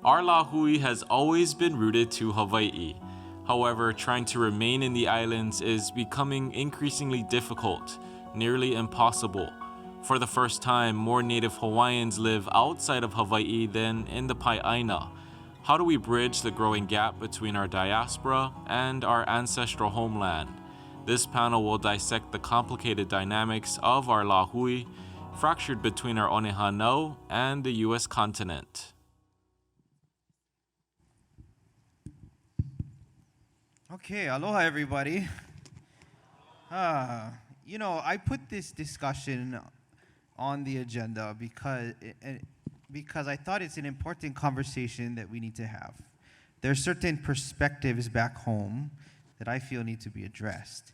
Our Lāhui has always been rooted to Hawaii. However, trying to remain in the islands is becoming increasingly difficult, nearly impossible. For the first time, more native Hawaiians live outside of Hawaii than in the Pai'aina. How do we bridge the growing gap between our diaspora and our ancestral homeland? This panel will dissect the complicated dynamics of our Lāhui, fractured between our Onehānau and the U.S. continent. Okay, aloha everybody. I put this discussion on the agenda because I thought it's an important conversation that we need to have. There are certain perspectives back home that I feel need to be addressed,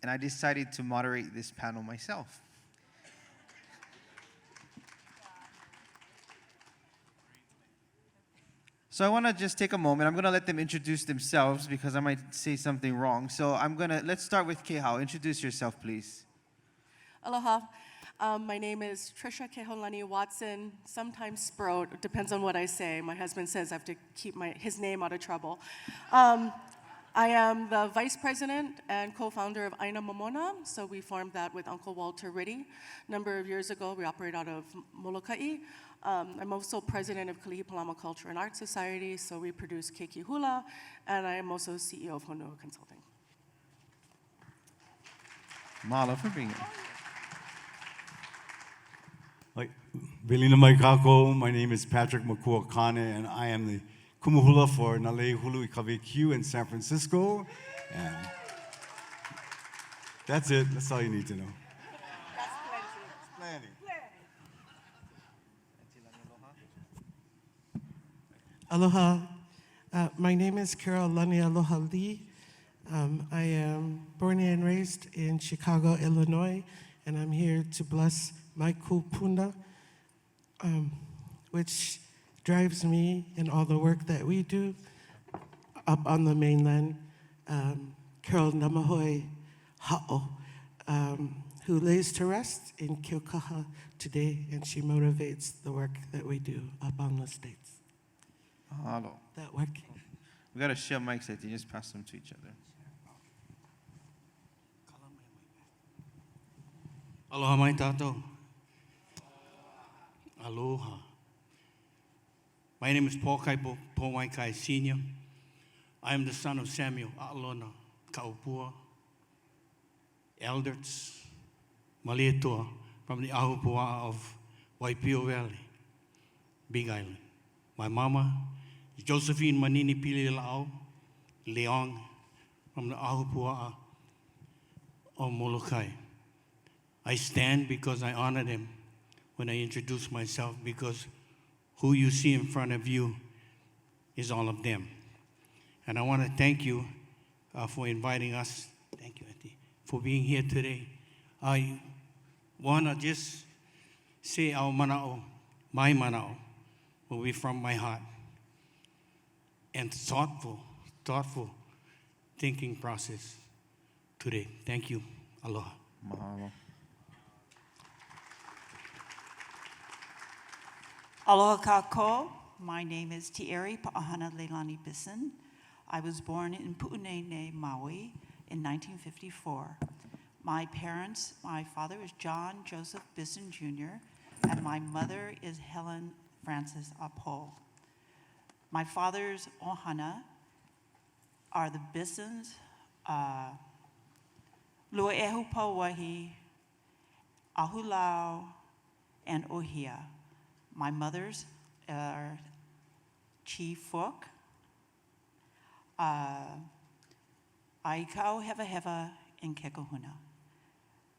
and I decided to moderate this panel myself. So I want to just take a moment. I'm going to let them introduce themselves because I might say something wrong. So let's start with Kehau. Introduce yourself, please. Aloha. My name is Trisha Keholani Watson, sometimes Sprout, it depends on what I say. My husband says I have to keep his name out of trouble. I am the vice president and co-founder of Aina Momona, so we formed that with Uncle Walter Riddy. A number of years ago, we operate out of Molokai. I'm also president of Kalihi Palama Culture and Art Society, so we produce keiki hula, and I am also CEO of Honua Consulting. Mahalo for being here. Velina mai kako, my name is Patrick Makua Kane, and I am the kumuhula for Nalei Hulu Q in San Francisco. And that's it. That's all you need to know. That's plenty. Aloha. My name is Carol Lani Aloha Lee. I am born and raised in Chicago, Illinois, and I'm here to bless my kupuna, which drives me in all the work that we do up on the mainland. Carol Namahoi Ha'o, who lays to rest in Kiokaha today, and she motivates the work that we do up on the States. Mahalo. That work. We got to share mics that you just pass them to each other. Aloha mai tātou. Aloha. My name is Paul Kaipo Pomaikai Sr. I am the son of Samuel A'alona Kaupua, Elders, Malietoa, from the Ahupua of Waipio Valley, Big Island. My mama is Josephine Manini Pili La'au Leong, from the Ahupua of Molokai. I stand because I honor them when I introduce myself, because who you see in front of you is all of them. And I want to thank you for inviting us. Thank you, Auntie, for being here today. I want to just say our mana'o, my mana'o, will be from my heart. And thoughtful thinking process today. Thank you. Aloha. Mahalo. Aloha kākou. My name is Tieri Pa'ahana Leilani Bisson. I was born in Pu'unene, Maui in 1954. My father is John Joseph Bisson Jr., and my mother is Helen Francis Apo. My father's ohana are the Bissons, Lue'ehu Pauahi, Ahulau, and Ohia. My mother's are Chi Fook, Aikau Heva Heva, and Kekahuna.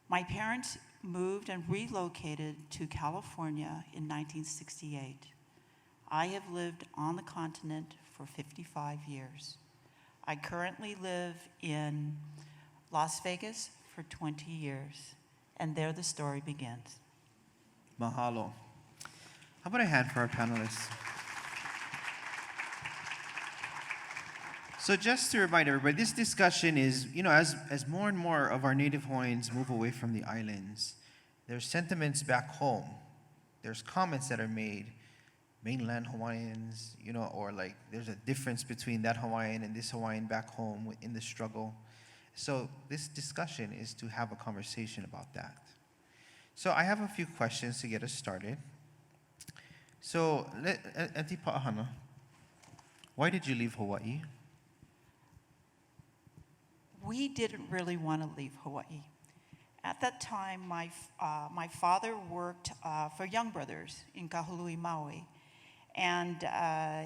My parents moved and relocated to California in 1968. I have lived on the continent for 55 years. I currently live in Las Vegas for 20 years, and there the story begins. Mahalo. How about a hand for our panelists? So just to remind everybody, this discussion is, as more and more of our native Hawaiians move away from the islands, there's sentiments back home. There's comments that are made mainland Hawaiians, you know, or like there's a difference between that Hawaiian and this Hawaiian back home in the struggle. So this discussion is to have a conversation about that. So I have a few questions to get us started. So, Auntie Pa'ahana, why did you leave Hawaii? We didn't really want to leave Hawaii. At that time, my father worked for Young Brothers in Kahului, Maui. And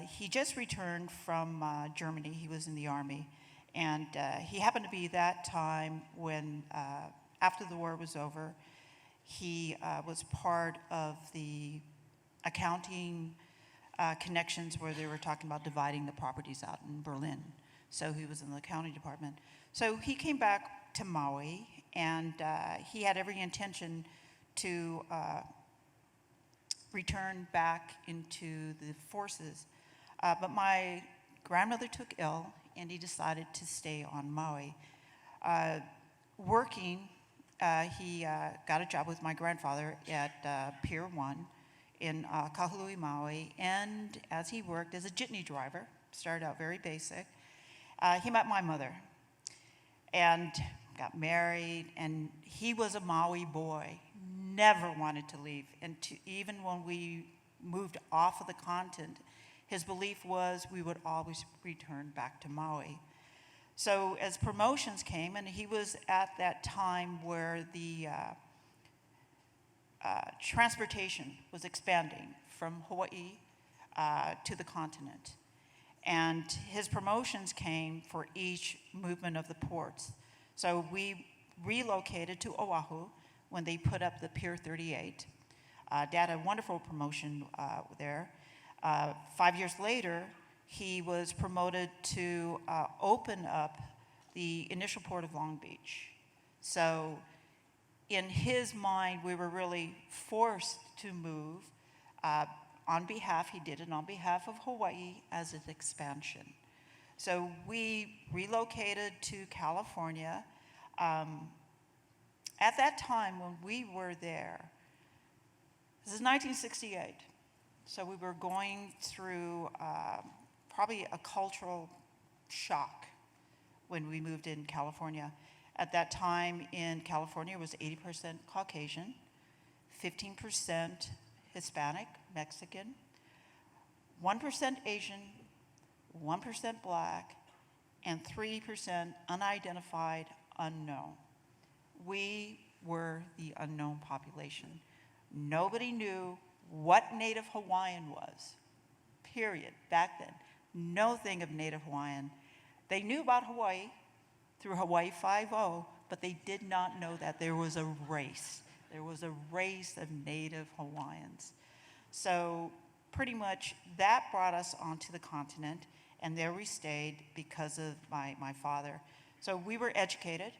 he just returned from Germany. He was in the army. And he happened to be that time when, after the war was over, he was part of the accounting connections where they were talking about dividing the properties out in Berlin. So he was in the accounting department. So he came back to Maui, and he had every intention to return back into the forces. But my grandmother took ill, and he decided to stay on Maui. Working, he got a job with my grandfather at Pier 1 in Kahului, Maui, and as he worked as a jitney driver, started out very basic, he met my mother and got married, and he was a Maui boy, never wanted to leave. And even when we moved off of the continent, his belief was we would always return back to Maui. So as promotions came, and he was at that time where the transportation was expanding from Hawaii to the continent. And his promotions came for each movement of the ports. So we relocated to Oahu when they put up the Pier 38. Dad had a wonderful promotion there. 5 years later, he was promoted to open up the initial port of Long Beach. So in his mind, we were really forced to move. On behalf, he did it on behalf of Hawaii as an expansion. So we relocated to California. At that time when we were there, this is 1968. So we were going through probably a cultural shock when we moved in California. At that time in California, it was 80% Caucasian, 15% Hispanic, Mexican, 1% Asian, 1% Black, and 3% unidentified unknown. We were the unknown population. Nobody knew what Native Hawaiian was, period, back then. No thing of Native Hawaiian. They knew about Hawaii through Hawaii 5-0, but they did not know that there was a race. There was a race of Native Hawaiians. So pretty much that brought us onto the continent, and there we stayed because of my father. So we were educated,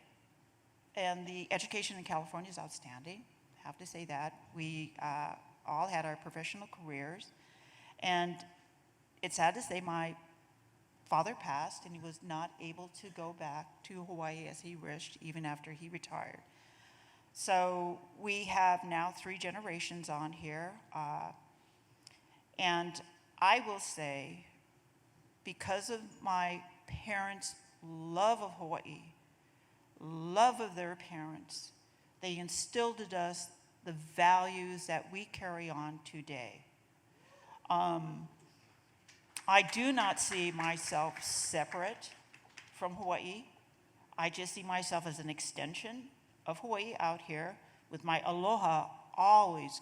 and the education in California is outstanding. I have to say that. We all had our professional careers, and it's sad to say my father passed, and he was not able to go back to Hawaii as he wished, even after he retired. So we have now 3 generations on here, and I will say, because of my parents' love of Hawaii, love of their parents, they instilled in us the values that we carry on today. I do not see myself separate from Hawaii. I just see myself as an extension of Hawaii out here, with my aloha always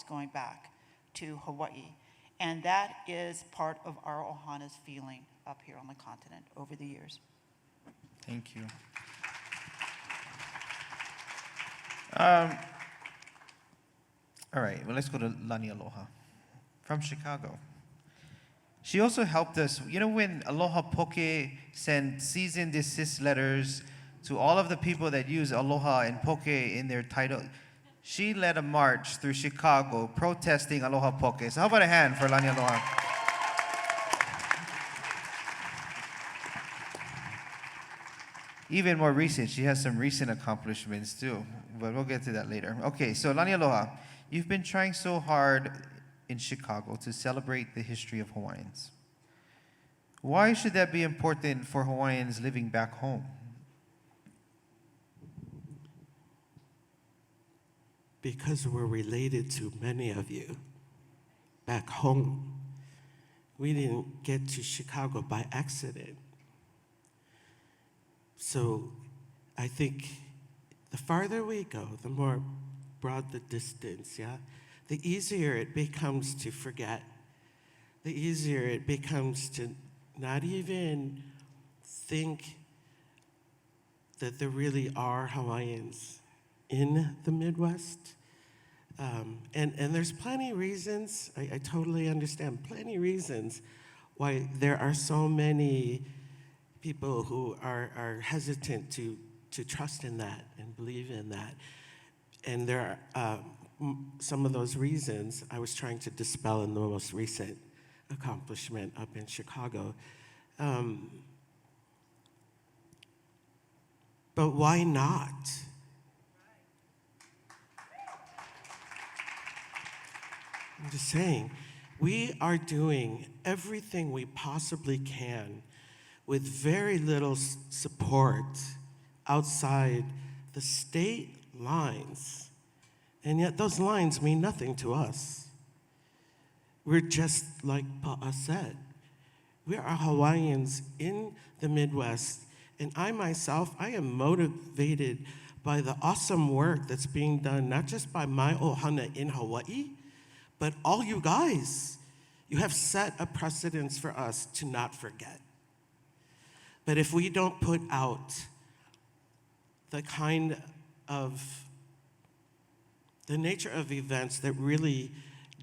going back to Hawaii. And that is part of our ohana's feeling up here on the continent over the years. Thank you. All right, well, let's go to Lani Aloha from Chicago. She also helped us, you know, when Aloha Poke sent cease and desist letters to all of the people that use Aloha and Poke in their title, she led a march through Chicago protesting Aloha Poke. So how about a hand for Lani Aloha? Even more recent, she has some recent accomplishments too, but we'll get to that later. Okay, so Lani Aloha, you've been trying so hard in Chicago to celebrate the history of Hawaiians. Why should that be important for Hawaiians living back home? Because we're related to many of you back home. We didn't get to Chicago by accident. So I think the farther we go, the more broad the distance, yeah? The easier it becomes to forget. The easier it becomes to not even think that there really are Hawaiians in the Midwest. And there's plenty of reasons, I totally understand, plenty of reasons why there are so many people who are hesitant to trust in that and believe in that. And there are some of those reasons I was trying to dispel in the most recent accomplishment up in Chicago. But why not? I'm just saying, we are doing everything we possibly can with very little support outside the state lines. And yet those lines mean nothing to us. We're just like Pa'a said. We are Hawaiians in the Midwest. And I myself, I am motivated by the awesome work that's being done, not just by my ohana in Hawaii, but all you guys. You have set a precedence for us to not forget. But if we don't put out the nature of events that really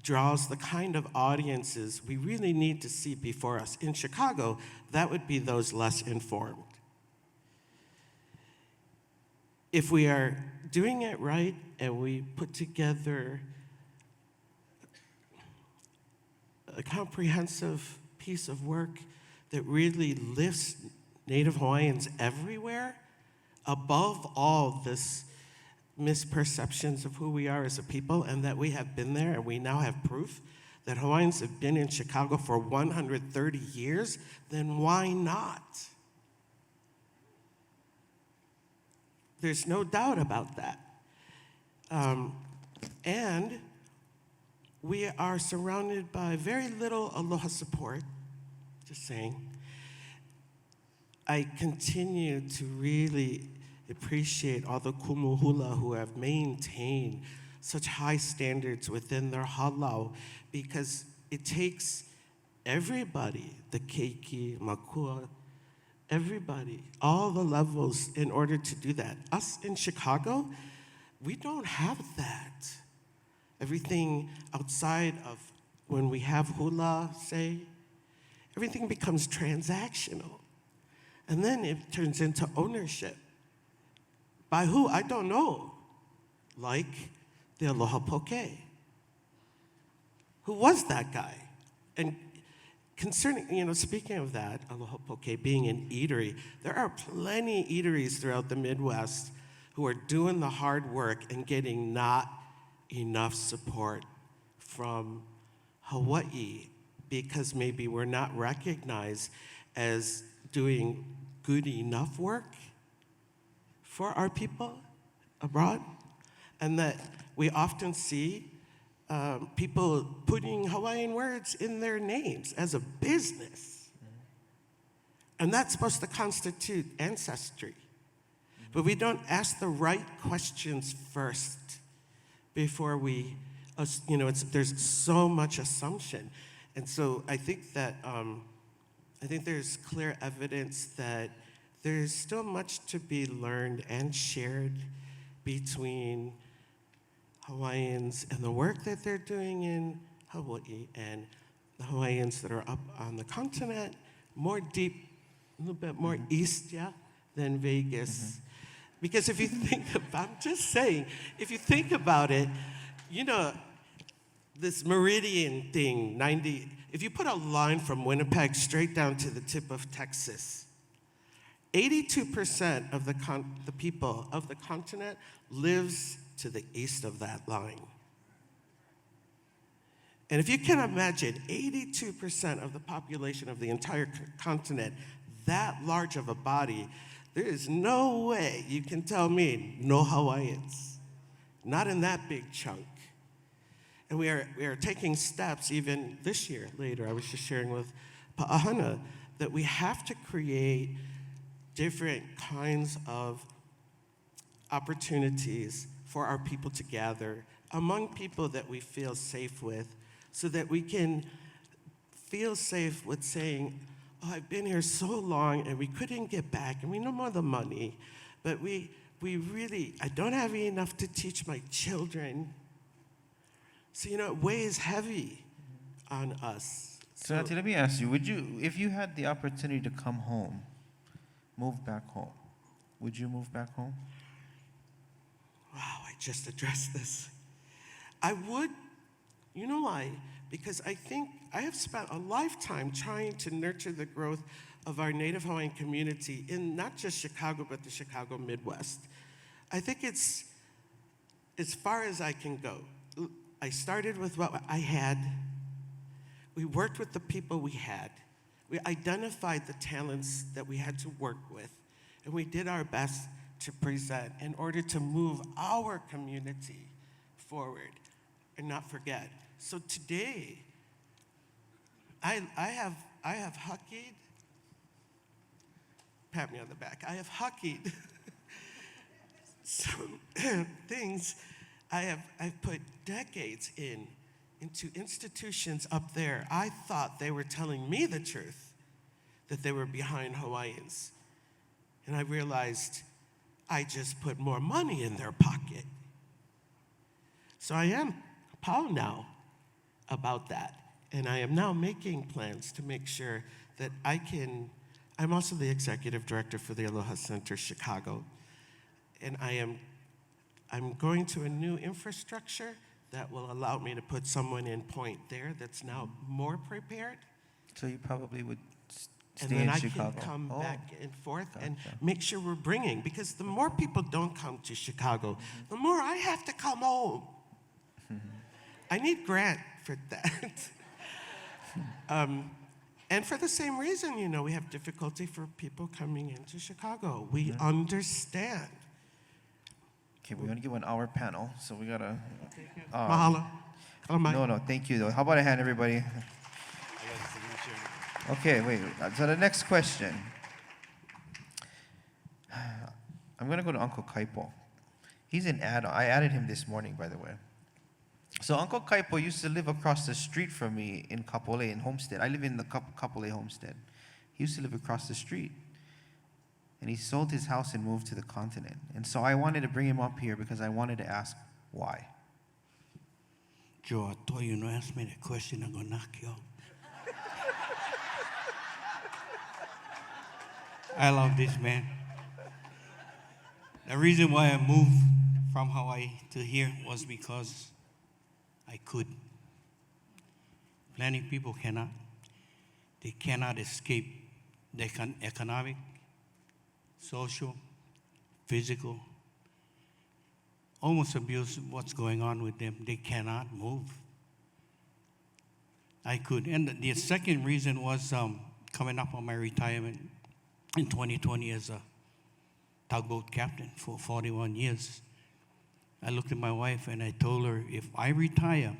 draws the kind of audiences we really need to see before us in Chicago, that would be those less informed. If we are doing it right and we put together a comprehensive piece of work that really lifts Native Hawaiians everywhere, above all this misperceptions of who we are as a people, and that we have been there and we now have proof that Hawaiians have been in Chicago for 130 years, then why not? There's no doubt about that. And we are surrounded by very little aloha support, just saying. I continue to really appreciate all the kumuhula who have maintained such high standards within their halau, because it takes everybody, the keiki, makua, everybody, all the levels in order to do that. Us in Chicago, we don't have that. Everything outside of when we have hula, say, everything becomes transactional. And then it turns into ownership. By who? I don't know. Like the Aloha Poke. Who was that guy? And concerning, speaking of that, Aloha Poke being an eatery, there are plenty of eateries throughout the Midwest who are doing the hard work and getting not enough support from Hawaii because maybe we're not recognized as doing good enough work for our people abroad, and that we often see people putting Hawaiian words in their names as a business. And that's supposed to constitute ancestry. But we don't ask the right questions first before we, there's so much assumption. And so I think that, I think there's clear evidence that there's still much to be learned and shared between Hawaiians and the work that they're doing in Hawaii and the Hawaiians that are up on the continent, more deep, a little bit more east, than Vegas. Because if you think about, I'm just saying, if you think about it, this meridian thing, if you put a line from Winnipeg straight down to the tip of Texas, 82% of the people of the continent lives to the east of that line. And if you can imagine, 82% of the population of the entire continent, that large of a body, there is no way you can tell me no Hawaiians. Not in that big chunk. And we are taking steps even this year, later, I was just sharing with Pa'ahana, that we have to create different kinds of opportunities for our people to gather among people that we feel safe with, so that we can feel safe with saying, oh, I've been here so long and we couldn't get back and we no more the money, but we really, I don't have enough to teach my children. So, it weighs heavy on us. So, Auntie, let me ask you, if you had the opportunity to come home, move back home, would you move back home? Wow, I just addressed this. I would. You know why? Because I think I have spent a lifetime trying to nurture the growth of our Native Hawaiian community in not just Chicago, but the Chicago Midwest. I think it's as far as I can go. I started with what I had. We worked with the people we had. We identified the talents that we had to work with, and we did our best to present in order to move our community forward and not forget. So today, I have hockeyed, pat me on the back, I have hockeyed some things I've put decades into institutions up there. I thought they were telling me the truth, that they were behind Hawaiians. And I realized I just put more money in their pocket. So I am proud now about that. And I am now making plans to make sure that I'm also the executive director for the Aloha Center Chicago. And I'm going to a new infrastructure that will allow me to put someone in point there that's now more prepared. So you probably would And stay then in I Chicago. can come back and forth and Gotcha. make sure we're bringing, because the more people don't come to Chicago, the more I have to come home. I need Grant for that. And for the same reason, we have difficulty for people coming into Chicago. We understand. Okay, we're gonna give 1 hour panel, so we gotta. Mahalo. Kalamai. No, thank you though. How about a hand, everybody? Okay, wait. So the next question. I'm gonna go to Uncle Kaipo. He's an add-on. I added him this morning, by the way. So Uncle Kaipo used to live across the street from me in Kapolei in Homestead. I live in the Kapolei Homestead. He used to live across the street. And he sold his house and moved to the continent. And so I wanted to bring him up here because I wanted to ask why. Joe, I thought you asked me that question, I'm going to knock you out. I love this man. The reason why I moved from Hawaii to here was because I could. Plenty of people cannot. They cannot escape the economic, social, physical, almost abuse, what's going on with them. They cannot move. I could. And the second reason was coming up on my retirement in 2020 as a tugboat captain for 41 years. I looked at my wife and I told her, if I retire,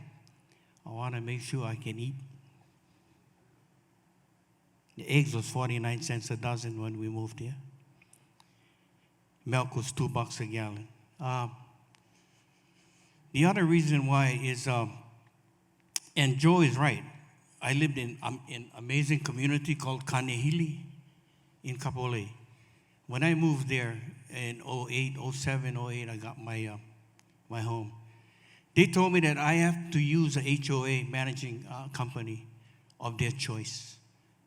I want to make sure I can eat. The eggs was 49 cents a dozen when we moved here. Milk was $2 a gallon. The other reason why is, and Joe is right, I lived in an amazing community called Kanehili in Kapolei. When I moved there in 08, 07, 08, I got my home. They told me that I have to use a HOA managing company of their choice,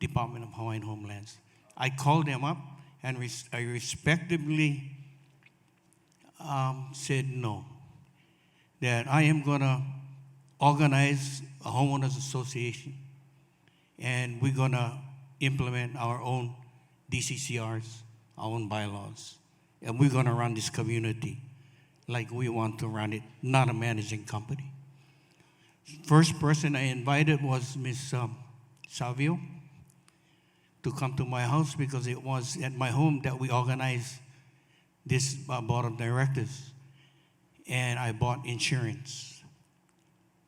Department of Hawaiian Homelands. I called them up and I respectably said no, that I am going to organize a homeowners association and we're going to implement our own DCCRs, our own bylaws, and we're going to run this community like we want to run it, not a managing company. First person I invited was Miss Savio to come to my house because it was at my home that we organized this board of directors. And I bought insurance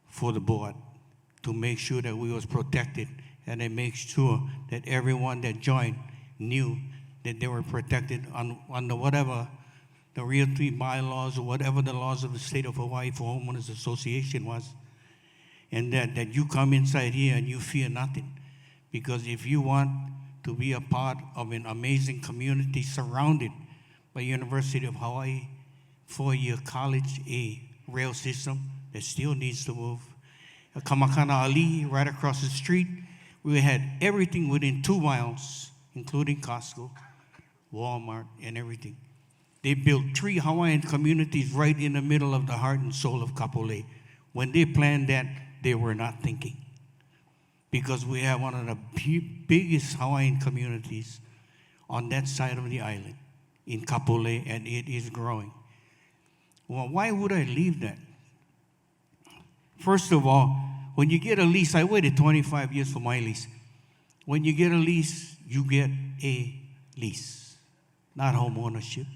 for the board to make sure that we was protected, and I make sure that everyone that joined knew that they were protected under whatever the realty bylaws or whatever the laws of the state of Hawaii for Homeowners Association was. And that you come inside here and you fear nothing. Because if you want to be a part of an amazing community surrounded by University of Hawaii, 4-year college, a rail system that still needs to move, a Kamakana Ali right across the street, we had everything within 2 miles, including Costco, Walmart, and everything. They built 3 Hawaiian communities right in the middle of the heart and soul of Kapolei. When they planned that, they were not thinking. Because we have one of the biggest Hawaiian communities on that side of the island in Kapolei, and it is growing. Well, why would I leave that? First of all, when you get a lease, I waited 25 years for my lease. When you get a lease, you get a lease, not home ownership.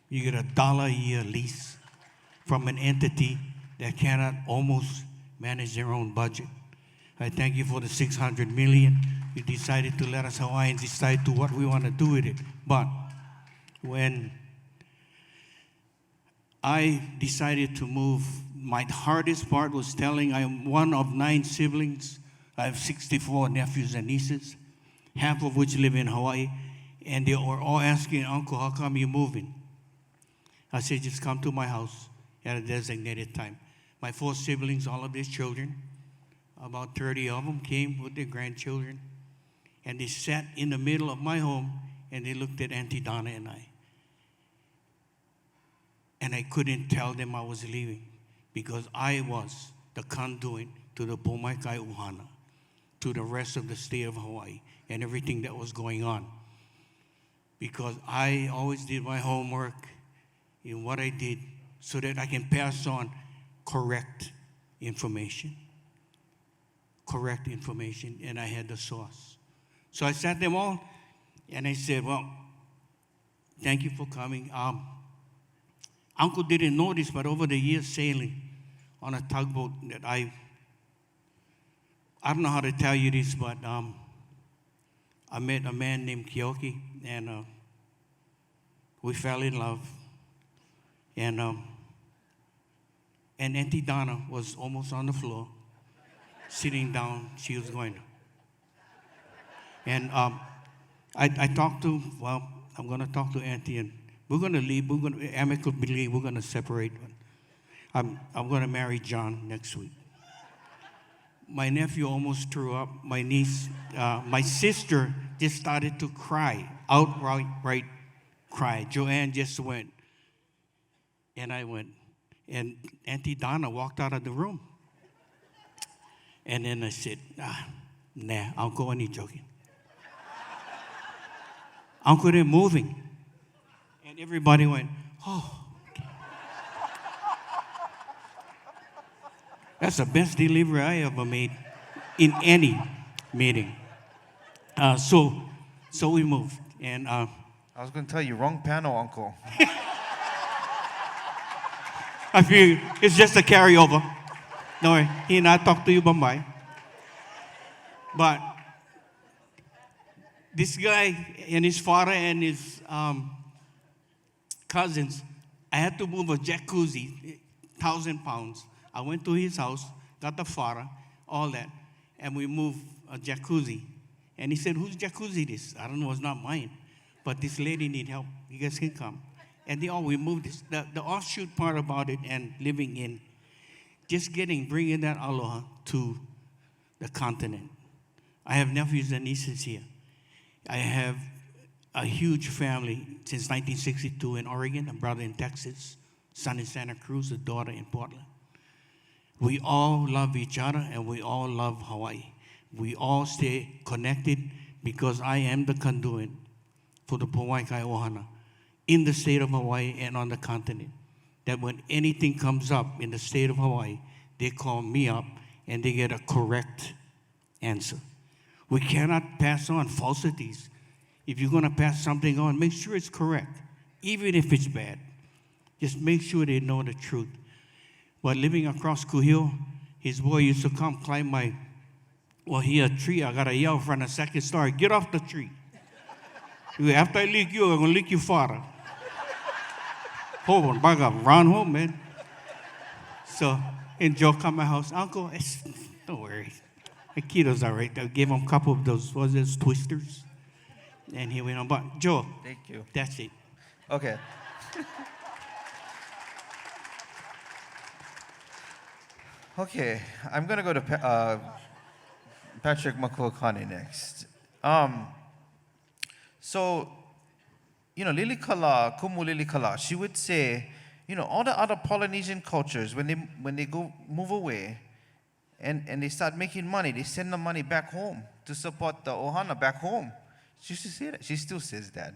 You get $1 a year lease from an entity that cannot almost manage their own budget. I thank you for the $600 million. You decided to let us Hawaiians decide to what we want to do with it. But when I decided to move, my hardest part was telling I am one of 9 siblings. I have 64 nephews and nieces, half of which live in Hawaii, and they were all asking, Uncle, how come you're moving? I said, just come to my house at a designated time. My 4 siblings, all of their children, about 30 of them came with their grandchildren, and they sat in the middle of my home, and they looked at Auntie Donna and I. And I couldn't tell them I was leaving because I was the conduit to the Pomaikai Uhana, to the rest of the state of Hawaii and everything that was going on. Because I always did my homework in what I did so that I can pass on correct information. Correct information, and I had the source. So I sat them all, and I said, well, thank you for coming. Uncle didn't know this, but over the years sailing on a tugboat that I don't know how to tell you this, but I met a man named Kioki, and we fell in love. And Auntie Donna was almost on the floor, sitting down. She was going to. And I talked to, well, I'm going to talk to Auntie, and we're going to leave. We're going to amicably. We're going to separate. I'm going to marry John next week. My nephew almost threw up. My niece, my sister just started to cry, outright cry. Joanne just went, and I went, and Auntie Donna walked out of the room. And then I said, nah, Uncle, only joking. Uncle ain't moving. And everybody went, oh. Okay. That's the best delivery I ever made in any meeting. So we moved. And I was going to tell you, wrong panel, Uncle. I feel it's just a carryover. No worry, he and I talk to you, bye. But this guy and his father and his cousins, I had to move a jacuzzi, 1,000 pounds. I went to his house, got the father, all that, and we moved a jacuzzi. And he said, whose jacuzzi this? I don't know, it's not mine. But this lady need help. You guys can come. And we moved this. The offshoot part about it and living in, just bringing that aloha to the continent. I have nephews and nieces here. I have a huge family since 1962 in Oregon, a brother in Texas, son in Santa Cruz, a daughter in Portland. We all love each other, and we all love Hawaii. We all stay connected because I am the conduit for the Pomaikai Ohana in the state of Hawaii and on the continent. That when anything comes up in the state of Hawaii, they call me up and they get a correct answer. We cannot pass on falsities. If you're going to pass something on, make sure it's correct, even if it's bad. Just make sure they know the truth. But living across Kuhio, his boy used to come climb a tree. I got to yell from the second story, get off the tree. After I lick you, I'm going to lick you farther. Hold on, back up, run home, man. So, and Joe come to my house, Uncle, don't worry. My kiddos are right. I gave him a couple of those, twisters? And he went on, but Joe, Thank you. that's it. Okay. Okay, I'm gonna go to Patrick Makuakane next. So, Lilikala, Kumu Lilikala, she would say, all the other Polynesian cultures, when they move away and they start making money, they send the money back home to support the ohana back home. She used to say that. She still says that.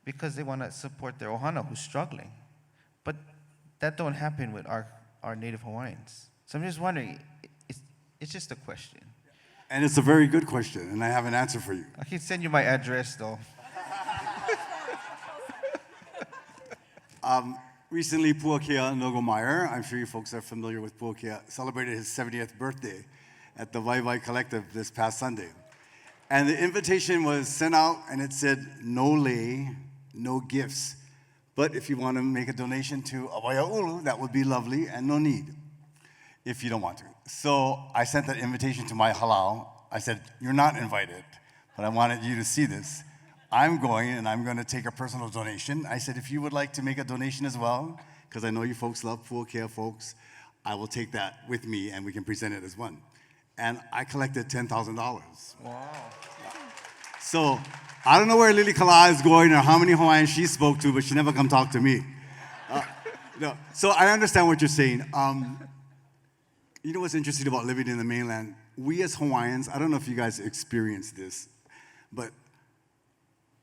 Because they want to support their ohana who's struggling. But that don't happen with our native Hawaiians. So I'm just wondering, it's just a question. And it's a very good question, and I have an answer for you. I can send you my address, though. Recently, Puakea Nogomeyer, I'm sure you folks are familiar with Puakea, celebrated his 70th birthday at the Vai Collective this past Sunday. And the invitation was sent out, and it said, no lei, no gifts. But if you want to make a donation to Awaiaulu, that would be lovely, and no need, if you don't want to. So I sent that invitation to my halau. I said, you're not invited, but I wanted you to see this. I'm going, and I'm going to take a personal donation. I said, if you would like to make a donation as well, because I know you folks love Puakea folks, I will take that with me, and we can present it as one. And I collected $10,000. Wow. So I don't know where Lili Kala is going or how many Hawaiians she spoke to, but she never come talk to me. No. So I understand what you're saying. You know what's interesting about living in the mainland? We as Hawaiians, I don't know if you guys experienced this, but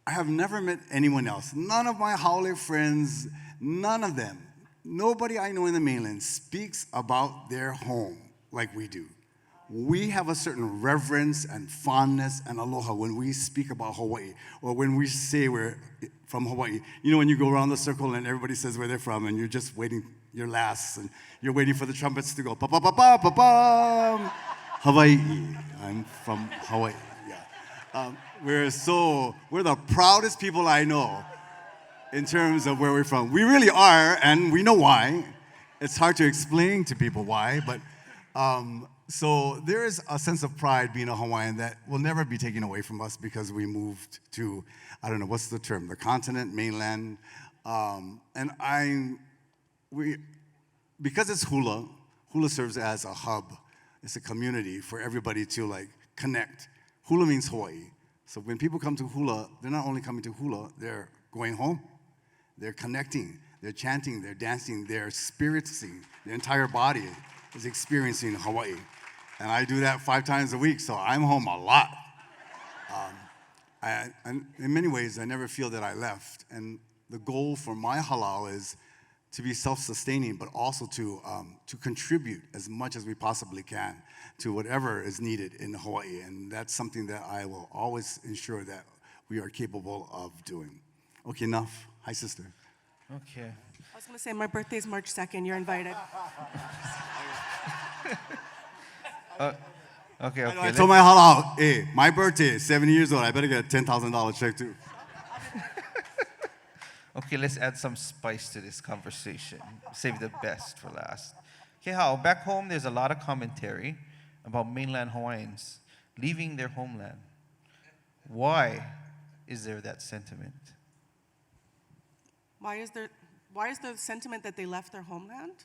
I have never met anyone else. None of my haole friends, none of them, nobody I know in the mainland speaks about their home like we do. We have a certain reverence and fondness and aloha when we speak about Hawaii, or when we say we're from Hawaii. You know, when you go around the circle and everybody says where they're from, and you're just waiting your last, and you're waiting for the trumpets to go, pa pa pa pa pa pa. Hawaii. I'm from Hawaii. Yeah. We're the proudest people I know in terms of where we're from. We really are, and we know why. It's hard to explain to people why, but. So there is a sense of pride being a Hawaiian that will never be taken away from us because we moved to, I don't know, what's the term, the continent, mainland. Because it's hula serves as a hub. It's a community for everybody to connect. Hula means Hawaii. So when people come to hula, they're not only coming to hula, they're going home. They're connecting, they're chanting, they're dancing, they're experiencing. Their entire body is experiencing Hawaii. And I do that 5 times a week, so I'm home a lot. And in many ways, I never feel that I left. And the goal for my halau is to be self-sustaining, but also to contribute as much as we possibly can to whatever is needed in Hawaii. And that's something that I will always ensure that we are capable of doing. Okay, enough. Hi, sister. Okay. I was going to say, my birthday's March 2nd. You're invited. Okay. I told my halau, hey, my birthday is 70 years old. I better get a $10,000 check too. Okay, let's add some spice to this conversation. Save the best for last. Okay, back home, there's a lot of commentary about mainland Hawaiians leaving their homeland. Why is there that sentiment? Why is there sentiment that they left their homeland?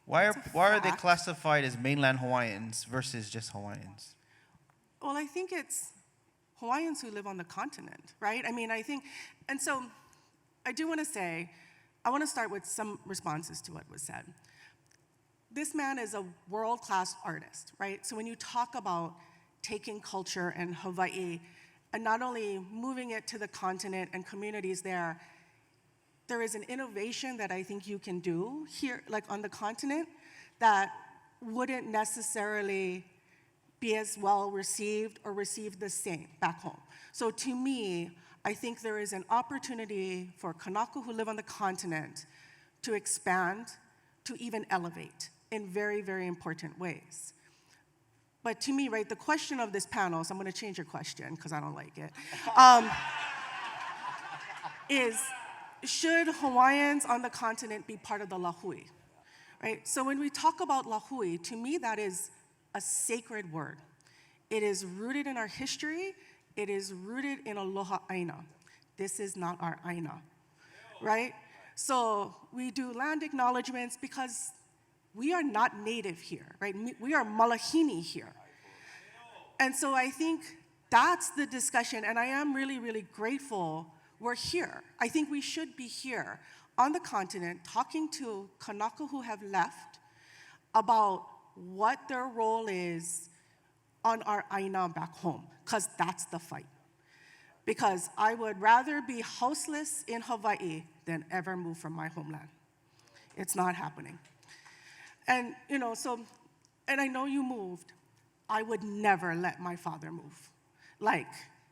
Why are they fact. classified as mainland Hawaiians versus just Hawaiians? Well, I think it's Hawaiians who live on the continent, right? And so I do want to say, I want to start with some responses to what was said. This man is a world-class artist, right? So when you talk about taking culture in Hawaii and not only moving it to the continent and communities there, there is an innovation that I think you can do here, like on the continent, that wouldn't necessarily be as well received or received the same back home. So to me, I think there is an opportunity for Kanaka who live on the continent to expand, to even elevate in very, very important ways. But to me, right, the question of this panel, so I'm gonna change your question because I don't like it, is should Hawaiians on the continent be part of the Lāhui, right? So when we talk about Lāhui, to me that is a sacred word. It is rooted in our history. It is rooted in aloha aina. This is not our aina, right? So we do land acknowledgements because we are not native here, right? We are malahini here. And so I think that's the discussion, and I am really, really grateful we're here. I think we should be here on the continent talking to Kanaka who have left about what their role is on our aina back home, because that's the fight. Because I would rather be houseless in Hawaii than ever move from my homeland. It's not happening. And, you know, so, and I know you moved. I would never let my father move. Like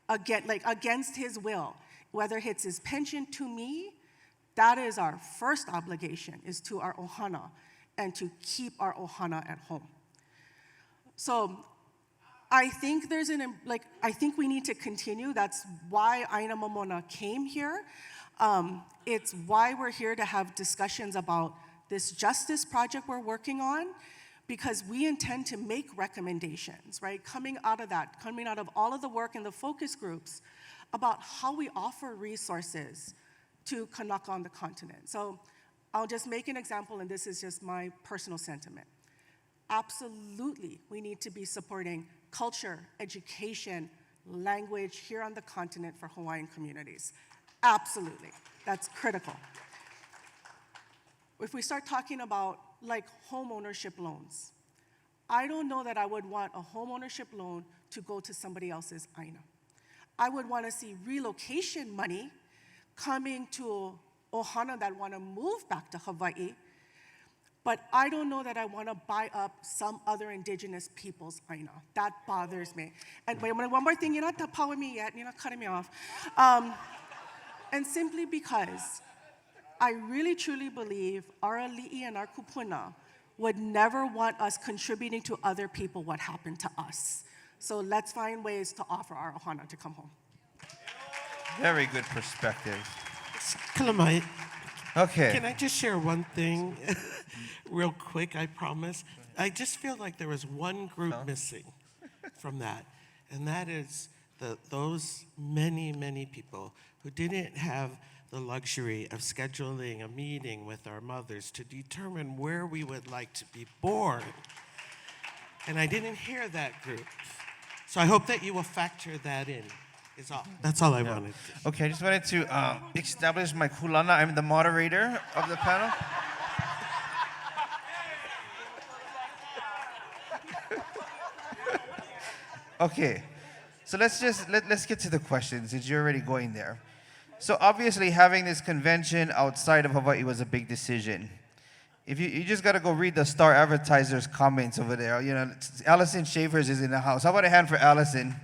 against his will, whether it's his pension to me, that is our first obligation, is to our ohana, and to keep our ohana at home. So I think I think we need to continue. That's why Aina Momona came here. It's why we're here to have discussions about this justice project we're working on, because we intend to make recommendations, right? Coming out of all of the work in the focus groups about how we offer resources to Kanaka on the continent. So I'll just make an example, and this is just my personal sentiment. Absolutely, we need to be supporting culture, education, language here on the continent for Hawaiian communities. Absolutely, that's critical. If we start talking about like home ownership loans, I don't know that I would want a home ownership loan to go to somebody else's aina. I would want to see relocation money coming to ohana that want to move back to Hawaii, but I don't know that I want to buy up some other indigenous people's aina. That bothers me. And wait, one more thing, you're not power me yet, you're not cutting me off. And simply because I really truly believe our ali'i and our kupuna would never want us contributing to other people what happened to us. So let's find ways to offer our ohana to come home. Very good perspective. Kalamai, Okay. can I just share one thing real quick, I promise? I just feel like there was one group missing from that, and that is those many, many people who didn't have the luxury of scheduling a meeting with our mothers to determine where we would like to be born. And I didn't hear that group. So I hope that you will factor that in. That's all I wanted. Okay, I just wanted to establish my kulana. I'm the moderator of the panel. Okay, so let's get to the questions, since you're already going there. So obviously having this convention outside of Hawaii was a big decision. If you just got to go read the Star Advertiser's comments over there. You know, Allison Schaefer's is in the house. How about a hand for Allison?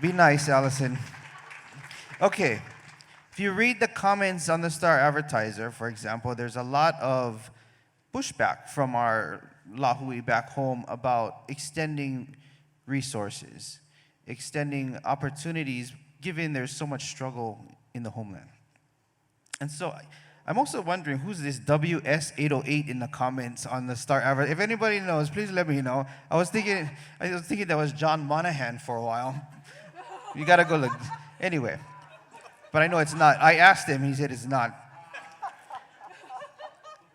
Be nice, Allison. Okay, if you read the comments on the Star Advertiser, for example, there's a lot of pushback from our Lāhui back home about extending resources, extending opportunities, given there's so much struggle in the homeland. And so I'm also wondering who's this WS808 in the comments on the Star Advertiser. If anybody knows, please let me know. I was thinking that was John Monahan for a while. You gotta go look. Anyway, but I know it's not. I asked him, he said it's not.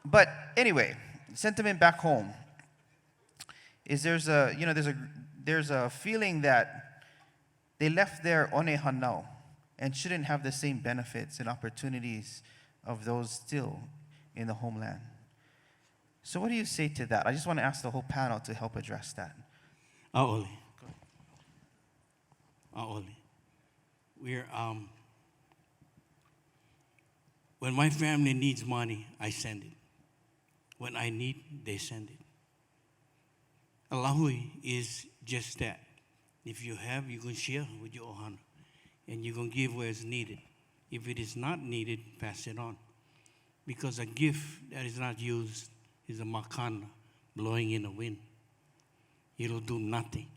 But anyway, sentiment back home is there's a feeling that they left their one hanau and shouldn't have the same benefits and opportunities of those still in the homeland. So what do you say to that? I just want to ask the whole panel to help address that. Aoli. We're When my family needs money, I send it. When I need, they send it. Lāhui is just that. If you have, you can share with your ohana. And you can give where it's needed. If it is not needed, pass it on. Because a gift that is not used is a makana blowing in the wind. It'll do nothing.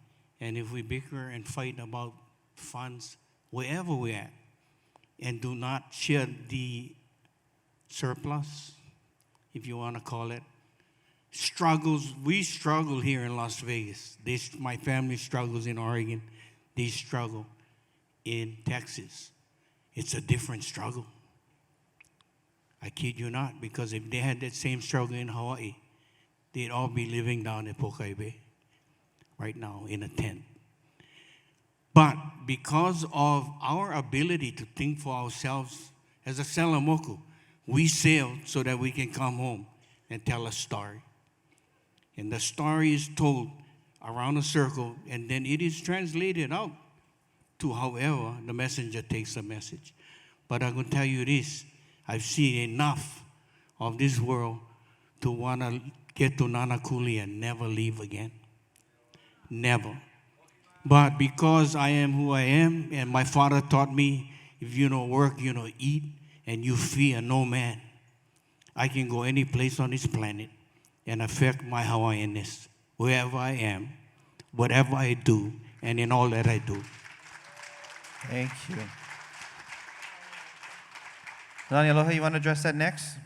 And if we bicker and fight about funds, wherever we're at, and do not share the surplus, if you want to call it, struggles, we struggle here in Las Vegas. My family struggles in Oregon. They struggle in Texas. It's a different struggle. I kid you not, because if they had that same struggle in Hawaii, they'd all be living down in Pokai Bay right now in a tent. But because of our ability to think for ourselves, as a Salamoku, we sailed so that we can come home and tell a story. And the story is told around a circle, and then it is translated out to however the messenger takes the message. But I'm going to tell you this, I've seen enough of this world to want to get to Nanakuli and never leave again. Never. But because I am who I am, and my father taught me, if you don't work, you don't eat, and you fear no man, I can go any place on this planet and affect my Hawaiianness wherever I am, whatever I do, and in all that I do. Thank you. Lani Aloha, you want to address that next?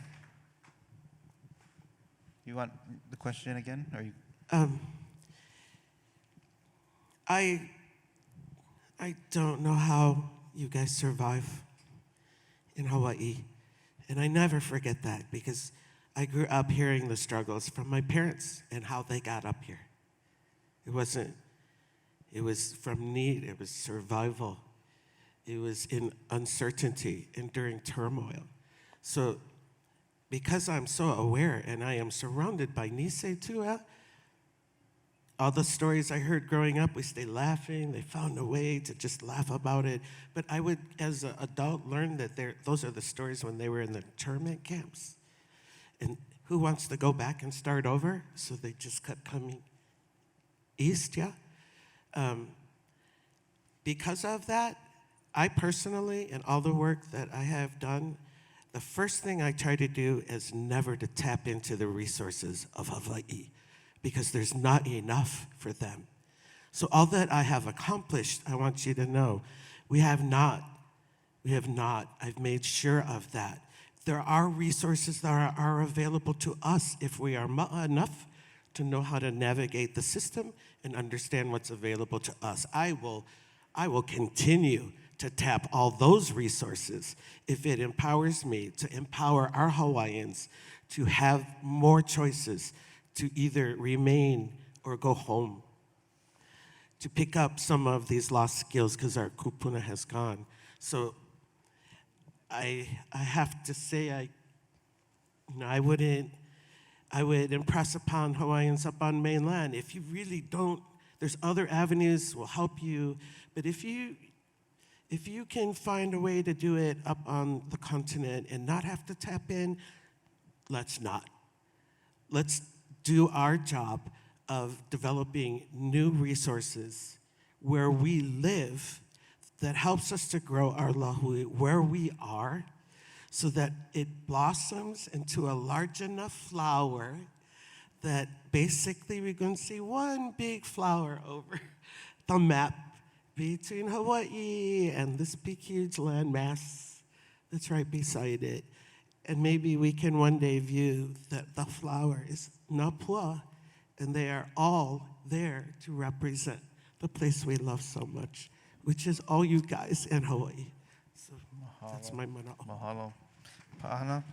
You want the question again? Or you? I don't know how you guys survive in Hawaii. And I never forget that because I grew up hearing the struggles from my parents and how they got up here. It was from need, it was survival. It was in uncertainty and during turmoil. So because I'm so aware and I am surrounded by Nisei too, all the stories I heard growing up, we stayed laughing. They found a way to just laugh about it. But I would, as an adult, learn that those are the stories when they were in the internment camps. And who wants to go back and start over? So they just kept coming east, yeah? Because of that, I personally, and all the work that I have done, the first thing I try to do is never to tap into the resources of Hawaii, because there's not enough for them. So all that I have accomplished, I want you to know, we have not. I've made sure of that. There are resources that are available to us if we are enough to know how to navigate the system and understand what's available to us. I will continue to tap all those resources if it empowers me to empower our Hawaiians to have more choices, to either remain or go home, to pick up some of these lost skills because our kupuna has gone. So I have to say, I would impress upon Hawaiians up on mainland, if you really don't, there's other avenues will help you, but if you can find a way to do it up on the continent and not have to tap in, let's not. Let's do our job of developing new resources where we live that helps us to grow our Lāhui where we are so that it blossoms into a large enough flower that basically we're going to see one big flower over the map between Hawaii and this big, huge landmass that's right beside it. And maybe we can one day view that the flower is Napua, and they are all there to represent the place we love so much, which is all you guys in Hawaii. So mahalo. That's my mana'o. Mahalo. Pa'ahana?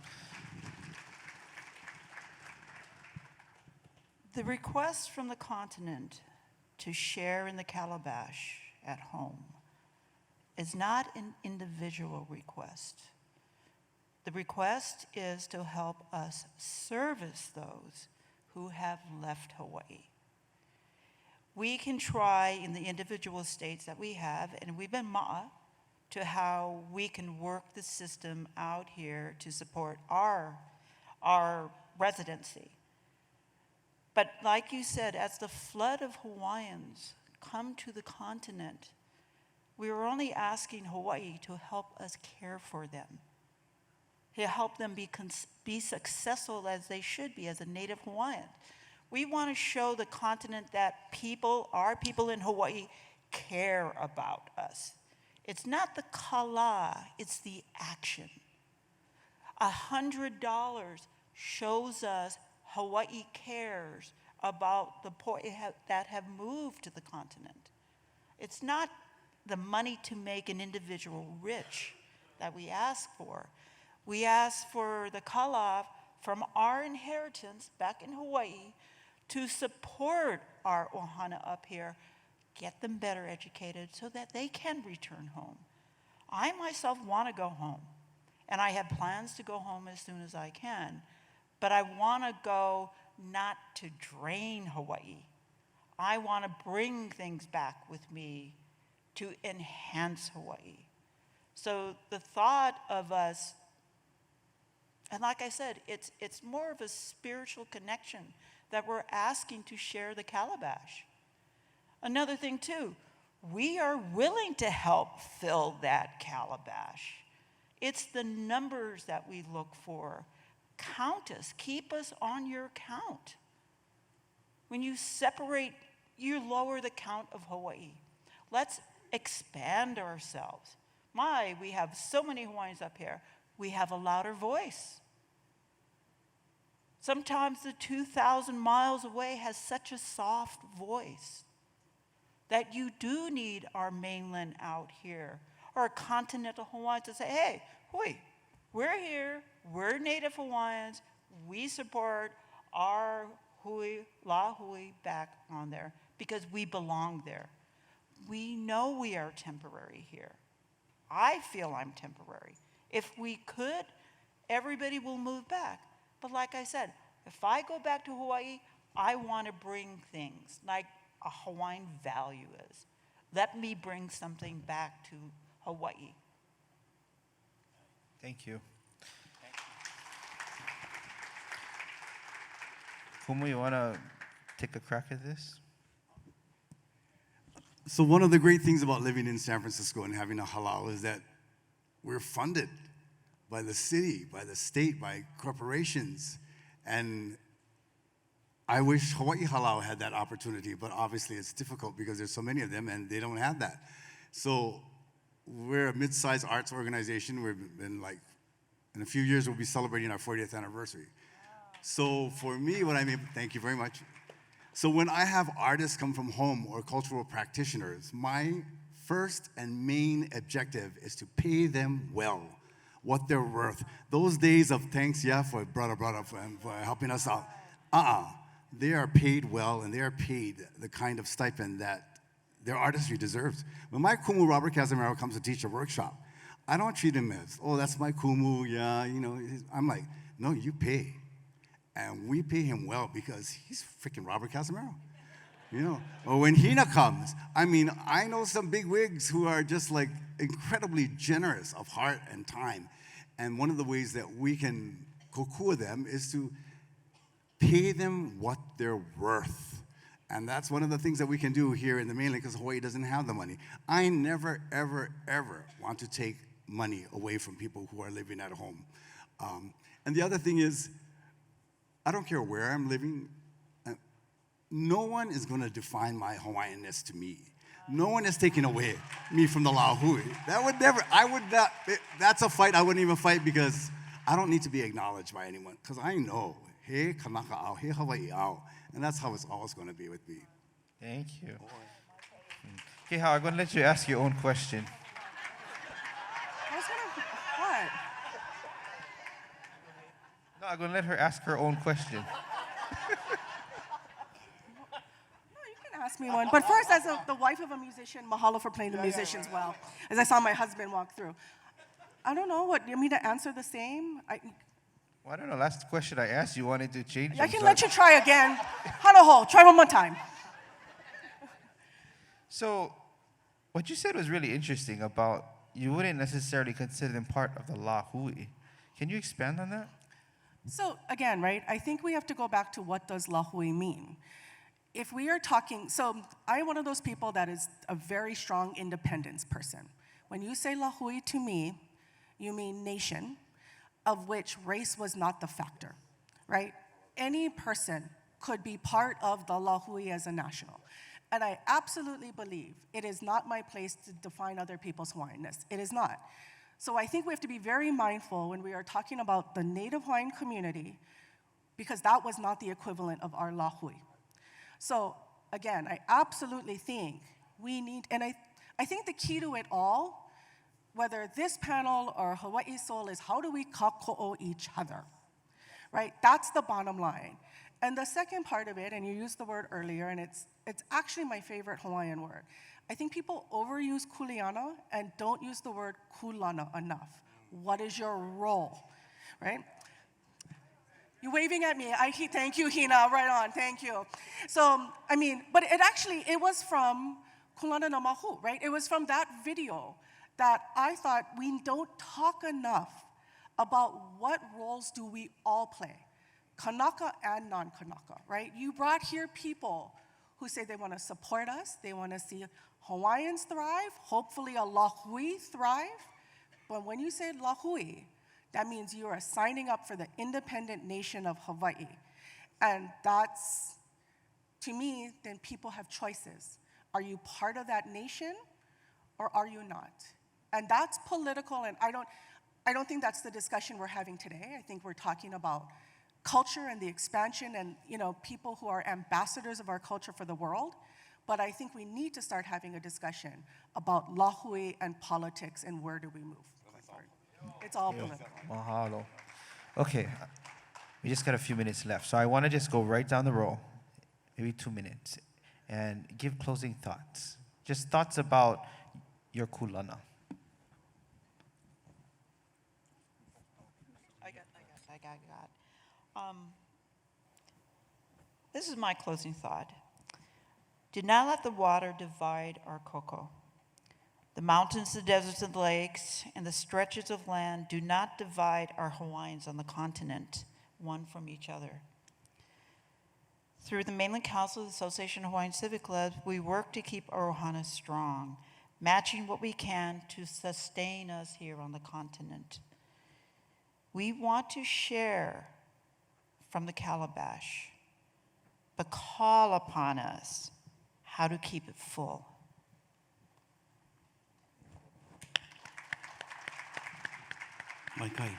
The request from the continent to share in the calabash at home is not an individual request. The request is to help us service those who have left Hawaii. We can try in the individual states that we have, and we've been ma'a to how we can work the system out here to support our residency. But like you said, as the flood of Hawaiians come to the continent, we are only asking Hawaii to help us care for them, to help them be successful as they should be as a native Hawaiian. We want to show the continent that our people in Hawaii care about us. It's not the kala, it's the action. $100 shows us Hawaii cares about the poor that have moved to the continent. It's not the money to make an individual rich that we ask for. We ask for the kala from our inheritance back in Hawaii to support our ohana up here, get them better educated so that they can return home. I myself want to go home, and I have plans to go home as soon as I can, but I want to go not to drain Hawaii. I want to bring things back with me to enhance Hawaii. So the thought of us, and like I said, it's more of a spiritual connection that we're asking to share the calabash. Another thing too, we are willing to help fill that calabash. It's the numbers that we look for. Count us, keep us on your count. When you separate, you lower the count of Hawaii. Let's expand ourselves. We have so many Hawaiians up here. We have a louder voice. Sometimes the 2,000 miles away has such a soft voice that you do need our mainland out here, or continental Hawaiians to say, hey, hui, we're here, we're Native Hawaiians, we support our Lāhui back on there because we belong there. We know we are temporary here. I feel I'm temporary. If we could, everybody will move back. But like I said, if I go back to Hawaii, I want to bring things like a Hawaiian value is. Let me bring something back to Hawaii. Thank you. Kumu, you want to take a crack at this? So one of the great things about living in San Francisco and having a halal is that we're funded by the city, by the state, by corporations. And I wish Hawaii Halal had that opportunity, but obviously it's difficult because there's so many of them and they don't have that. So we're a mid-sized arts organization. We've been in a few years, we'll be celebrating our 40th anniversary. So for me, thank you very much. So when I have artists come from home or cultural practitioners, my first and main objective is to pay them well, what they're worth. Those days of thanks, for brother, for helping us out. They are paid well, and they are paid the kind of stipend that their artistry deserves. When my kumu, Robert Casimiro, comes to teach a workshop, I don't treat him as, oh, that's my kumu, I'm like, no, you pay. And we pay him well because he's freaking Robert Casimiro. Or when Hina comes, I know some big wigs who are just incredibly generous of heart and time. And one of the ways that we can kokua them is to pay them what they're worth. And that's one of the things that we can do here in the mainland because Hawaii doesn't have the money. I never, ever, ever want to take money away from people who are living at home. And the other thing is, I don't care where I'm living. No one is going to define my Hawaiianness to me. No one is taking away me from the Lāhui. That's a fight I wouldn't even fight because I don't need to be acknowledged by anyone because I know, he kanaka au, he Hawaii au, and that's how it's always going to be with me. Thank you. Okay, Hao, I'm going to let you ask your own question. What? No, I'm going to let her ask her own question. Ask me one. But first, as the wife of a musician, mahalo for playing the musicians well. As I saw my husband walk through. I don't know, what, you want me to answer the same? Well, I don't know, last question I asked you wanted to change. I can let you try again. Hanaho, try one more time. So, what you said was really interesting about you wouldn't necessarily consider them part of the Lāhui. Can you expand on that? So again, right, I think we have to go back to what does Lāhui mean. If we are talking, so I'm one of those people that is a very strong independence person. When you say Lāhui to me, you mean nation, of which race was not the factor, right? Any person could be part of the Lāhui as a national. And I absolutely believe it is not my place to define other people's Hawaiianness. It is not. So I think we have to be very mindful when we are talking about the Native Hawaiian community, because that was not the equivalent of our Lāhui. So again, I absolutely think we need, and I think the key to it all, whether this panel or Hawaii Soul, is how do we kako'o each other, right? That's the bottom line. And the second part of it, and you used the word earlier, and it's actually my favorite Hawaiian word. I think people overuse kuleana and don't use the word kulana enough. What is your role, right? You're waving at me. Thank you, Hina, right on, thank you. So, I mean, but it was from Kulana na Mahu, right? It was from that video that I thought we don't talk enough about what roles do we all play, Kanaka and non-Kanaka, right? You brought here people who say they want to support us, they want to see Hawaiians thrive, hopefully a Lāhui thrive, but when you say Lāhui, that means you are signing up for the independent nation of Hawaii. And that's, to me, then people have choices. Are you part of that nation or are you not? And that's political, and I don't think that's the discussion we're having today. I think we're talking about culture and the expansion and people who are ambassadors of our culture for the world. But I think we need to start having a discussion about Lāhui and politics and where do we move. It's all political. Mahalo. Okay, we just got a few minutes left. So I want to just go right down the row, maybe 2 minutes, and give closing thoughts. Just thoughts about your kulana. I got. This is my closing thought. Do not let the water divide our koko. The mountains, the deserts, and the lakes, and the stretches of land do not divide our Hawaiians on the continent, one from each other. Through the Mainland Council of the Association of Hawaiian Civic Clubs, we work to keep our ohana strong, matching what we can to sustain us here on the continent. We want to share from the calabash, but call upon us how to keep it full. My kai.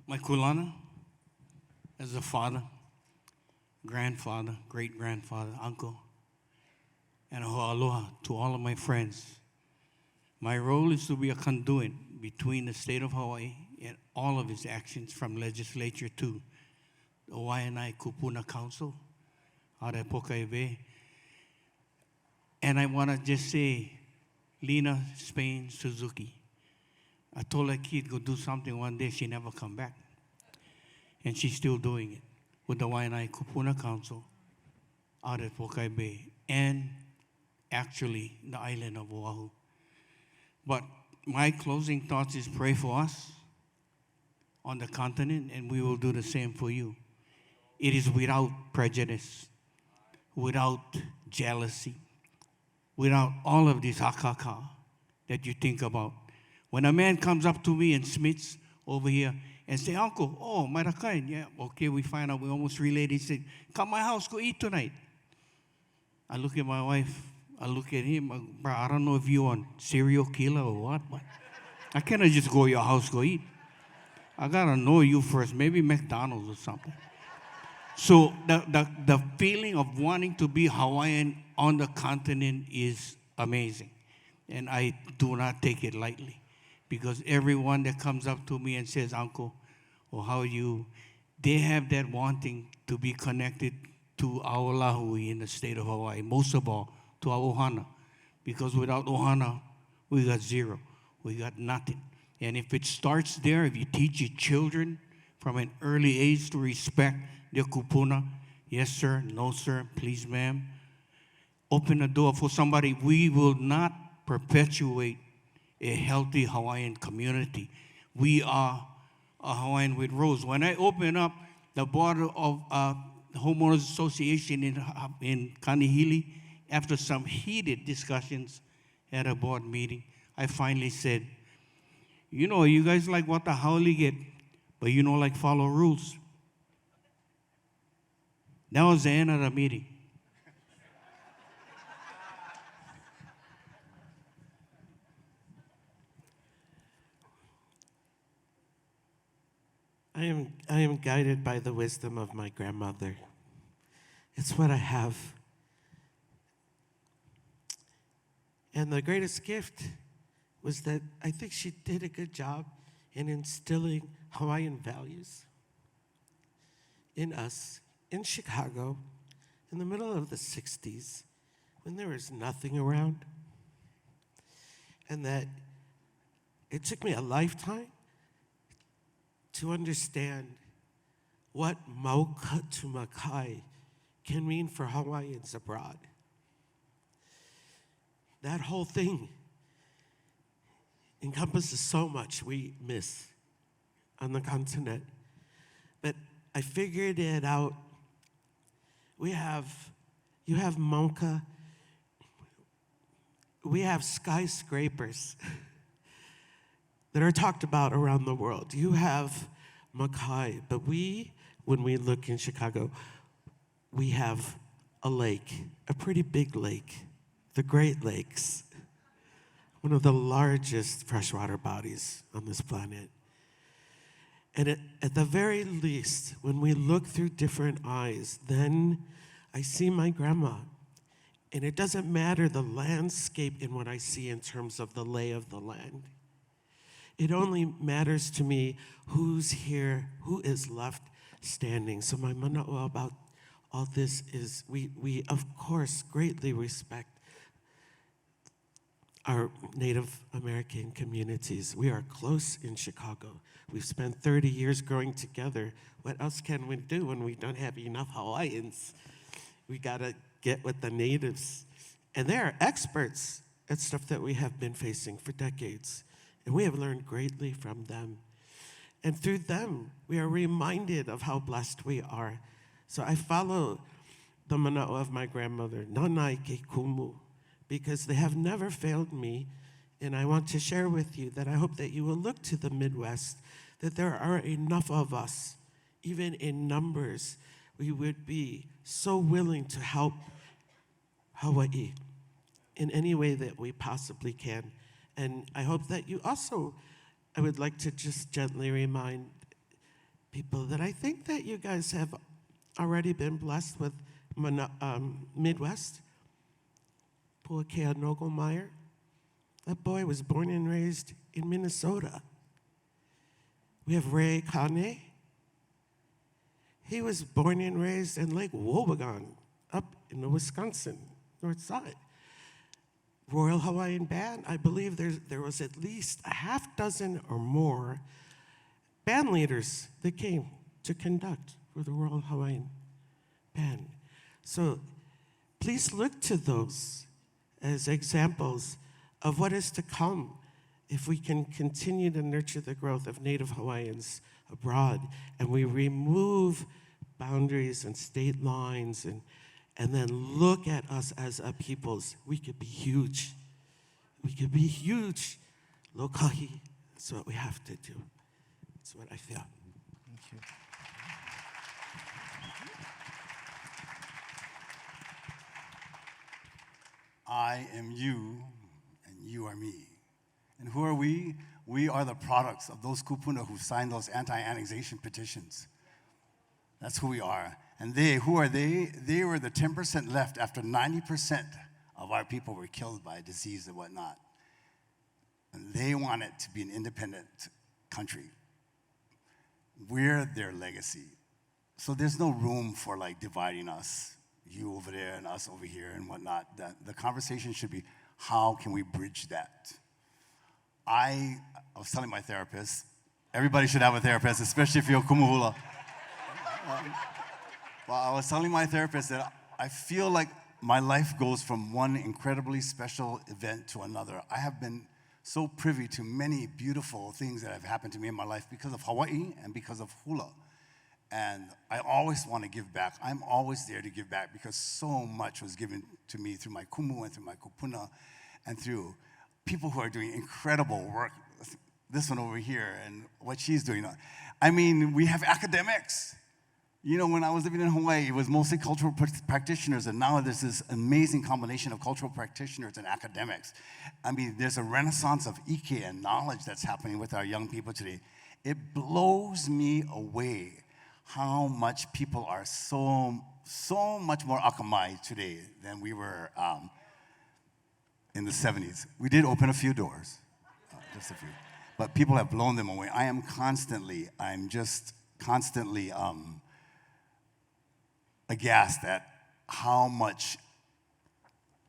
My kulana, as a father, grandfather, great-grandfather, uncle, and a ho'aloha to all of my friends. My role is to be a conduit between the state of Hawaii and all of its actions, from legislature to the Waianae Kupuna Council, out at Pokaiwe. And I want to just say, Lena Spain Suzuki. I told that kid go do something one day, she never come back. And she's still doing it with the Waianae Kupuna Council out at Pokaiwe and actually the island of Oahu. But my closing thoughts is pray for us on the continent, and we will do the same for you. It is without prejudice, without jealousy, without all of this hakaka that you think about. When a man comes up to me and Smith's over here and say, Uncle, oh, Marakai, yeah, okay, we find out we're almost related. He said, come my house, go eat tonight. I look at my wife, I look at him, bro, I don't know if you're a serial killer or what, but I cannot just go to your house, go eat. I gotta know you first, maybe McDonald's or something. So the feeling of wanting to be Hawaiian on the continent is amazing. And I do not take it lightly, because everyone that comes up to me and says, Uncle, or how are you, they have that wanting to be connected to our Lāhui in the state of Hawaii, most of all to our ohana. Because without ohana, we got zero. We got nothing. And if it starts there, if you teach your children from an early age to respect their kupuna, yes, sir, no, sir, please, ma'am, open the door for somebody. We will not perpetuate a healthy Hawaiian community. We are a Hawaiian with roots. When I opened up the board of the Homeowners Association in Kanihili, after some heated discussions at a board meeting, I finally said, you know, you guys like what the haole get, but you don't like follow rules. That was the end of the meeting. I am guided by the wisdom of my grandmother. It's what I have. And the greatest gift was that I think she did a good job in instilling Hawaiian values in us in Chicago in the middle of the 60s when there was nothing around. And that it took me a lifetime to understand what Mauka to Makai can mean for Hawaiians abroad. That whole thing encompasses so much we miss on the continent. But I figured it out. You have Mauka, we have skyscrapers that are talked about around the world. You have Makai, but when we look in Chicago, we have a lake, a pretty big lake, the Great Lakes, one of the largest freshwater bodies on this planet. And at the very least, when we look through different eyes, then I see my grandma. And it doesn't matter the landscape in what I see in terms of the lay of the land. It only matters to me who's here, who is left standing. So my mana'o about all this is we of course greatly respect our Native American communities. We are close in Chicago. We've spent 30 years growing together. What else can we do when we don't have enough Hawaiians? We gotta get with the natives. And they are experts at stuff that we have been facing for decades. And we have learned greatly from them. And through them, we are reminded of how blessed we are. So I follow the mana'o of my grandmother, Nanai ke kumu, because they have never failed me. And I want to share with you that I hope that you will look to the Midwest, that there are enough of us, even in numbers, we would be so willing to help Hawaii in any way that we possibly can. And I hope that you also, I would like to just gently remind people that I think that you guys have already been blessed with Midwest. Puakea Nogelmeyer, that boy was born and raised in Minnesota. We have Ray Kane. He was born and raised in Lake Wobegon, up in the Wisconsin north side. Royal Hawaiian Band, I believe there was at least a half dozen or more band leaders that came to conduct for the Royal Hawaiian Band. So please look to those as examples of what is to come if we can continue to nurture the growth of Native Hawaiians abroad and we remove boundaries and state lines and then look at us as a peoples. We could be huge. We could be huge. Lokahi, that's what we have to do. That's what I feel. Thank you. I am you, and you are me. And who are we? We are the products of those kupuna who signed those anti-annexation petitions. That's who we are. And they, who are they? They were the 10% left after 90% of our people were killed by disease and whatnot. And they want it to be an independent country. We're their legacy. So there's no room for like dividing us, you over there and us over here and whatnot. The conversation should be, how can we bridge that? I was telling my therapist, everybody should have a therapist, especially if you're kumuhula. Well, I was telling my therapist that I feel like my life goes from one incredibly special event to another. I have been so privy to many beautiful things that have happened to me in my life because of Hawaii and because of hula. And I always want to give back. I'm always there to give back because so much was given to me through my kumu and through my kupuna and through people who are doing incredible work. This one over here and what she's doing. I mean, we have academics. You know, when I was living in Hawaii, it was mostly cultural practitioners, and now there's this amazing combination of cultural practitioners and academics. I mean, there's a renaissance of ike and knowledge that's happening with our young people today. It blows me away how much people are so much more akamai today than we were in the 70s. We did open a few doors, just a few, but people have blown them away. I'm just constantly aghast at how much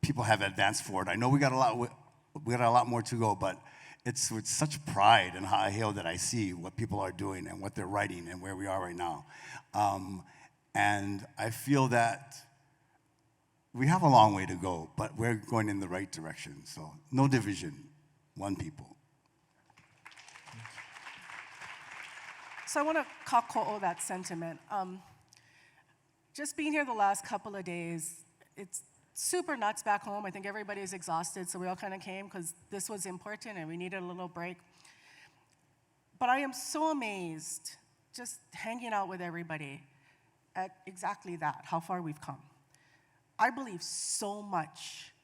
people have advanced forward. I know we got a lot more to go, but it's with such pride and ha'aheo that I see what people are doing and what they're writing and where we are right now. And I feel that we have a long way to go, but we're going in the right direction. So no division, one people. So I want to kako'o that sentiment. Just being here the last couple of days, it's super nuts back home. I think everybody's exhausted, so we all kind of came because this was important and we needed a little break. But I am so amazed just hanging out with everybody at exactly that, how far we've come. I believe so much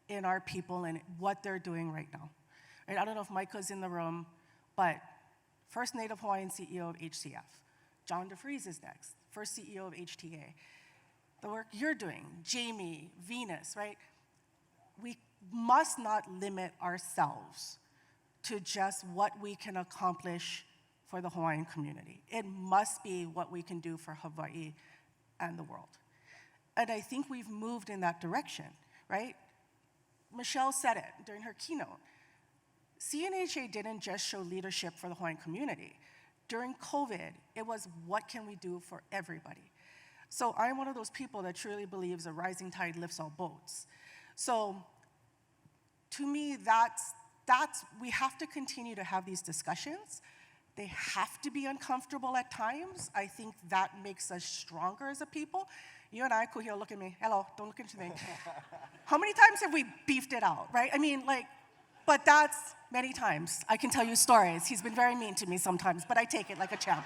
in our people and what they're doing right now. Right? I don't know if Micah's in the room, but first Native Hawaiian CEO of HCF. John DeFries is next, first CEO of HTA. The work you're doing, Jamie, Venus, right? We must not limit ourselves to just what we can accomplish for the Hawaiian community. It must be what we can do for Hawaii and the world. And I think we've moved in that direction, right? Michelle said it during her keynote. CNHA didn't just show leadership for the Hawaiian community. During COVID, it was what can we do for everybody? So I'm one of those people that truly believes a rising tide lifts all boats. So to me, we have to continue to have these discussions. They have to be uncomfortable at times. I think that makes us stronger as a people. You and I, Kuhio, look at me. Hello, don't look into me. How many times have we beefed it out, right? I mean, but that's many times. I can tell you stories. He's been very mean to me sometimes, but I take it like a champ.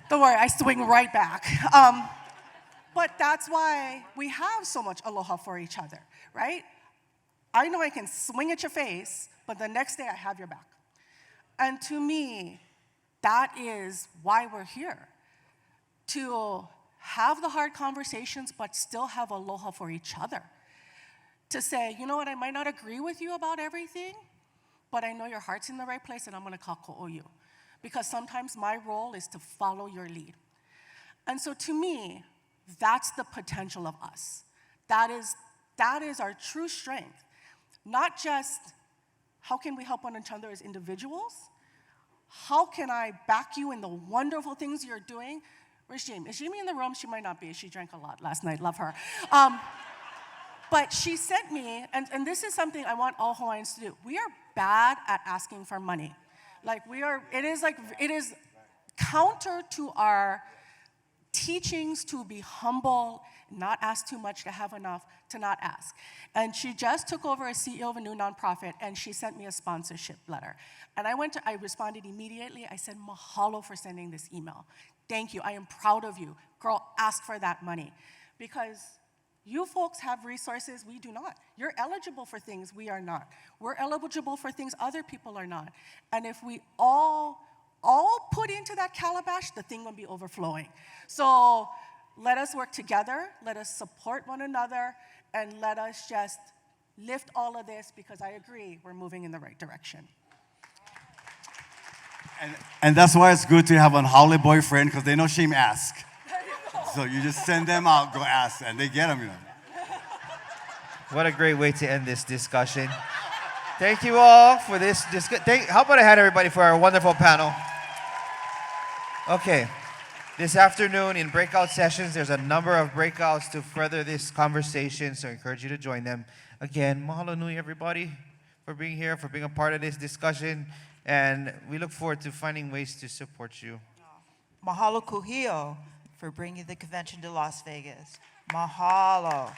Don't worry, I swing right back. But that's why we have so much aloha for each other, right? I know I can swing at your face, but the next day I have your back. And to me, that is why we're here. To have the hard conversations, but still have aloha for each other. To say, you know what, I might not agree with you about everything, but I know your heart's in the right place and I'm gonna kako'o you. Because sometimes my role is to follow your lead. And so to me, that's the potential of us. That is our true strength. Not just how can we help one another as individuals, how can I back you in the wonderful things you're doing? Where's Jamie? Is Jamie in the room? She might not be. She drank a lot last night. Love her. But she sent me, and this is something I want all Hawaiians to do. We are bad at asking for money. It is counter to our teachings to be humble, not ask too much, to have enough, to not ask. And she just took over as CEO of a new nonprofit, and she sent me a sponsorship letter. And I responded immediately. I said, mahalo for sending this email. Thank you, I am proud of you. Girl, ask for that money. Because you folks have resources we do not. You're eligible for things we are not. We're eligible for things other people are not. And if we all put into that calabash, the thing will be overflowing. So let us work together, let us support one another, and let us just lift all of this, because I agree, we're moving in the right direction. And that's why it's good to have an haole boyfriend, because they know shame ask. So you just send them out, go ask, and they get them, you know. What a great way to end this discussion. Thank you all for this discussion. How about I had everybody for our wonderful panel? Okay. This afternoon in breakout sessions, there's a number of breakouts to further this conversation, so I encourage you to join them. Again, mahalo nui everybody for being here, for being a part of this discussion, and we look forward to finding ways to support you. Mahalo Kuhio for bringing the convention to Las Vegas. Mahalo.